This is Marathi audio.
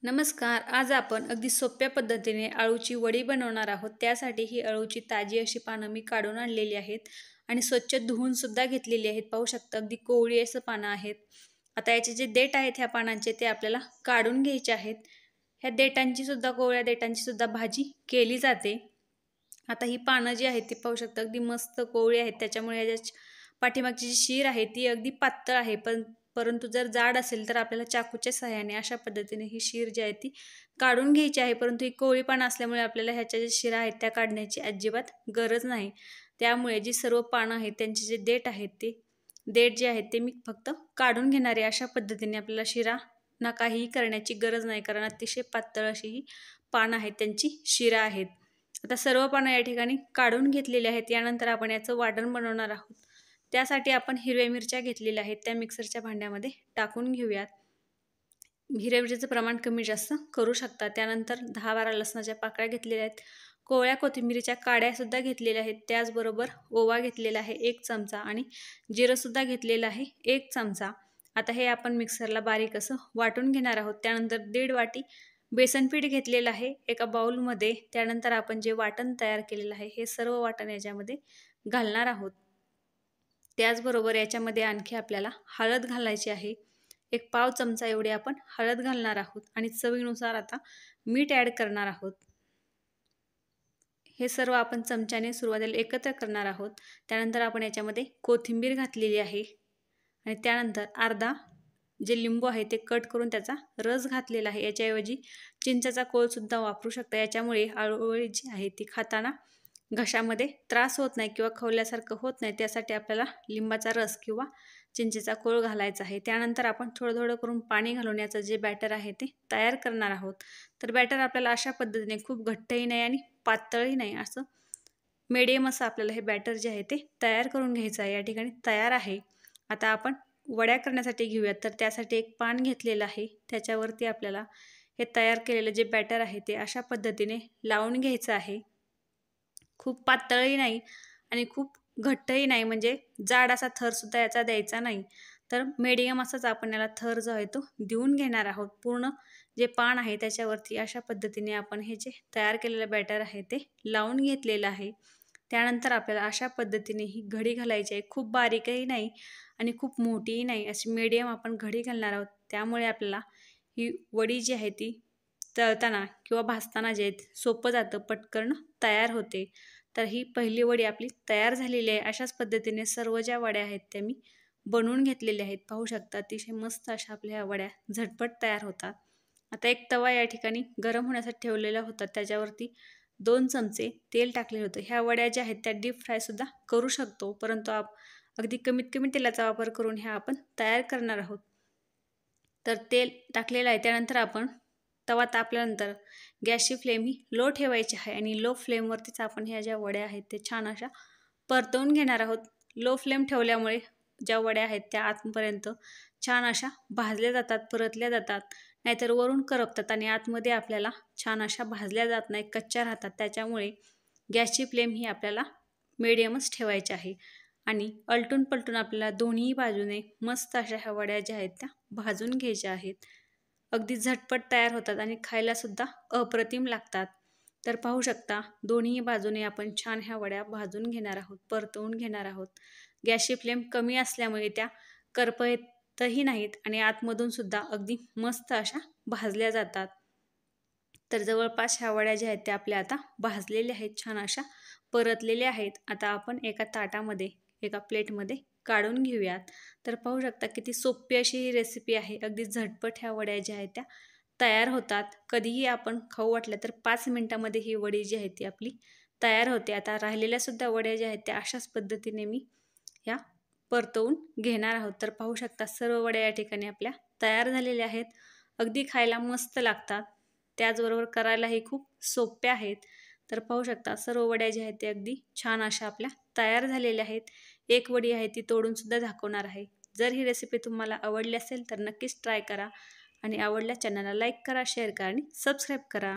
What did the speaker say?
नमस्कार. आज आपण अगदी सोप्या पद्धतीने अळूची वडी बनवणार आहोत. त्यासाठी ही अळूची ताजी अशी पानं मी काढून आणलेली आहेत आणि स्वच्छ धुवून सुद्धा घेतलेली आहेत. पाहू शकता अगदी कोवळी असं पानं आहेत. आता याचे जे देठ आहेत ह्या पानांचे ते आपल्याला काढून घ्यायचे आहेत. ह्या देठांची सुद्धा कोवळ्या देठांची सुद्धा भाजी केली जाते. आता ही पानं जी आहेत ती पाहू शकता अगदी मस्त कोवळी आहेत. त्याच्यामुळे याच्या पाठीमागची जी शीर आहे ती अगदी पातळ आहे. परंतु जर जाड असेल तर आपल्याला चाकूच्या सहाय्याने अशा पद्धतीने ही शीर जी आहे ती काढून घ्यायची आहे. परंतु ही कोवळी पानं असल्यामुळे आपल्याला ह्याच्या ज्या शिरा आहेत त्या काढण्याची अजिबात गरज नाही. त्यामुळे जी सर्व पानं आहेत त्यांचे जे देठ आहेत ते देठ जे आहेत ते मी फक्त काढून घेणार आहे. अशा पद्धतीने आपल्याला शिरा ना काहीही करण्याची गरज नाही, कारण अतिशय पातळ अशी ही पानं आहेत, त्यांची शिरा आहेत. आता सर्व पानं या ठिकाणी काढून घेतलेली आहेत. यानंतर आपण याचं वाटण बनवणार आहोत. त्यासाठी आपण हिरव्या मिरच्या घेतलेल्या आहेत, त्या मिक्सरच्या भांड्यामध्ये टाकून घेऊयात. हिरव्या मिरचीचं प्रमाण कमी जास्त करू शकता. त्यानंतर 10-12 लसणाच्या पाकळ्या घेतलेल्या आहेत. कोवळ्या कोथिंबीरीच्या काड्यासुद्धा घेतलेल्या आहेत. त्याचबरोबर ओवा घेतलेला आहे 1 चमचा आणि जिरंसुद्धा घेतलेलं आहे 1 चमचा. आता हे आपण मिक्सरला बारीक असं वाटून घेणार आहोत. त्यानंतर 1.5 वाटी बेसन पीठ घेतलेलं आहे एका बाउलमध्ये. त्यानंतर आपण जे वाटण तयार केलेलं आहे हे सर्व वाटण याच्यामध्ये घालणार आहोत. त्याचबरोबर याच्यामध्ये आणखी आपल्याला हळद घालायची आहे. 1 पाव चमचा एवढी आपण हळद घालणार आहोत आणि चवीनुसार आता मीठ ॲड करणार आहोत. हे सर्व आपण चमच्याने सुरुवातीला एकत्र करणार आहोत. त्यानंतर आपण याच्यामध्ये कोथिंबीर घातलेली आहे आणि त्यानंतर अर्धा जे लिंबू आहे ते कट करून त्याचा रस घातलेला आहे. याच्याऐवजी चिंचेचा कोळसुद्धा वापरू शकता. याच्यामुळे अळूवडी जी आहे ती खाताना घशामध्ये त्रास होत नाही किंवा खवल्यासारखं होत नाही. त्यासाठी आपल्याला लिंबाचा रस किंवा चिंचेचा कोळ घालायचा आहे. त्यानंतर आपण थोडं थोडं करून पाणी घालून याचं जे बॅटर आहे ते तयार करणार आहोत. तर बॅटर आपल्याला अशा पद्धतीने खूप घट्टही नाही आणि पातळही नाही, असं मीडियम असं आपल्याला हे बॅटर जे आहे ते तयार करून घ्यायचं आहे. या ठिकाणी तयार आहे. आता आपण वड्या करण्यासाठी घेऊयात. तर त्यासाठी एक पान घेतलेलं आहे. त्याच्यावरती आपल्याला हे तयार केलेलं जे बॅटर आहे ते अशा पद्धतीने लावून घ्यायचं आहे. खूप पातळही नाही आणि खूप घट्टही नाही, म्हणजे जाड असा थरसुद्धा याचा द्यायचा नाही. तर मीडियम असाच आपण याला थर जो आहे तो देऊन घेणार आहोत. पूर्ण जे पान आहे त्याच्यावरती अशा पद्धतीने आपण हे जे तयार केलेलं बॅटर आहे ते लावून घेतलेलं आहे. त्यानंतर आपल्याला अशा पद्धतीने ही घडी घालायची आहे. खूप बारीकही नाही आणि खूप मोठीही नाही, अशी मीडियम आपण घडी घालणार आहोत. त्यामुळे आपल्याला ही वडी जी आहे ती तळताना किंवा भाजताना जे सोपं जातं, पटकन तयार होते. तर ही पहिली वडी आपली तयार झालेली आहे. अशाच पद्धतीने सर्व ज्या वड्या आहेत त्या मी बनवून घेतलेल्या आहेत. पाहू शकता अतिशय मस्त अशा आपल्या ह्या वड्या झटपट तयार होतात. आता एक तवा या ठिकाणी गरम होण्यासाठी ठेवलेला होता. त्याच्यावरती 2 चमचे तेल टाकलेलं होतं. ह्या वड्या ज्या आहेत त्या डीप फ्रायसुद्धा करू शकतो, परंतु अगदी कमीत कमी तेलाचा वापर करून ह्या आपण तयार करणार आहोत. तर तेल टाकलेलं आहे. त्यानंतर आपण तवा तापल्यानंतर गॅसची फ्लेम ही लो ठेवायची आहे आणि लो फ्लेमवरतीच आपण ह्या ज्या वड्या आहेत ते छान अशा परतवून घेणार आहोत. लो फ्लेम ठेवल्यामुळे ज्या वड्या आहेत त्या आतपर्यंत छान अशा भाजल्या जातात, परतल्या जातात. नाहीतर वरून करपतात आणि आतमध्ये आपल्याला छान अशा भाजल्या जात नाही, कच्च्या राहतात. त्याच्यामुळे गॅसची फ्लेम ही आपल्याला मीडियमच ठेवायची आहे आणि अलटून पलटून आपल्याला दोन्ही बाजूने मस्त अशा ह्या वड्या ज्या आहेत त्या भाजून घ्यायच्या आहेत. अगदी झटपट तयार होतात आणि खायलासुद्धा अप्रतिम लागतात. तर पाहू शकता दोन्ही बाजूने आपण छान ह्या वड्या भाजून घेणार आहोत, परतवून घेणार आहोत. गॅसची फ्लेम कमी असल्यामुळे त्या करपतही नाहीत आणि आतमधून सुद्धा अगदी मस्त अशा भाजल्या जातात. तर जवळपास ह्या वड्या ज्या आहेत त्या आपल्या आता भाजलेल्या आहेत, छान अशा परतलेल्या आहेत. आता आपण एका ताटामध्ये, एका प्लेटमध्ये काढून घेऊयात. तर पाहू शकता किती सोपी अशी ही रेसिपी आहे. अगदी झटपट ह्या वड्या ज्या आहेत त्या तयार होतात. कधीही आपण खाऊ वाटलं तर 5 मिनिटामध्ये ही वडी जी आहे ती आपली तयार होते. आता राहिलेल्यासुद्धा वड्या ज्या आहेत त्या अशाच पद्धतीने मी ह्या परतवून घेणार आहोत. तर पाहू शकता सर्व वड्या या ठिकाणी आपल्या तयार झालेल्या आहेत. अगदी खायला मस्त लागतात, त्याचबरोबर करायलाही खूप सोप्या आहेत. तर पाहू शकता सर्व वड्या ज्या आहेत त्या अगदी छान अशा आपल्या तयार झालेल्या आहेत. एक वडी आहे ती तोडूनसुद्धा दाखवणार आहे. जर ही रेसिपी तुम्हाला आवडली असेल तर नक्कीच ट्राय करा आणि आवडल्या चॅनलला लाईक करा, शेअर करा आणि सबस्क्राईब करा.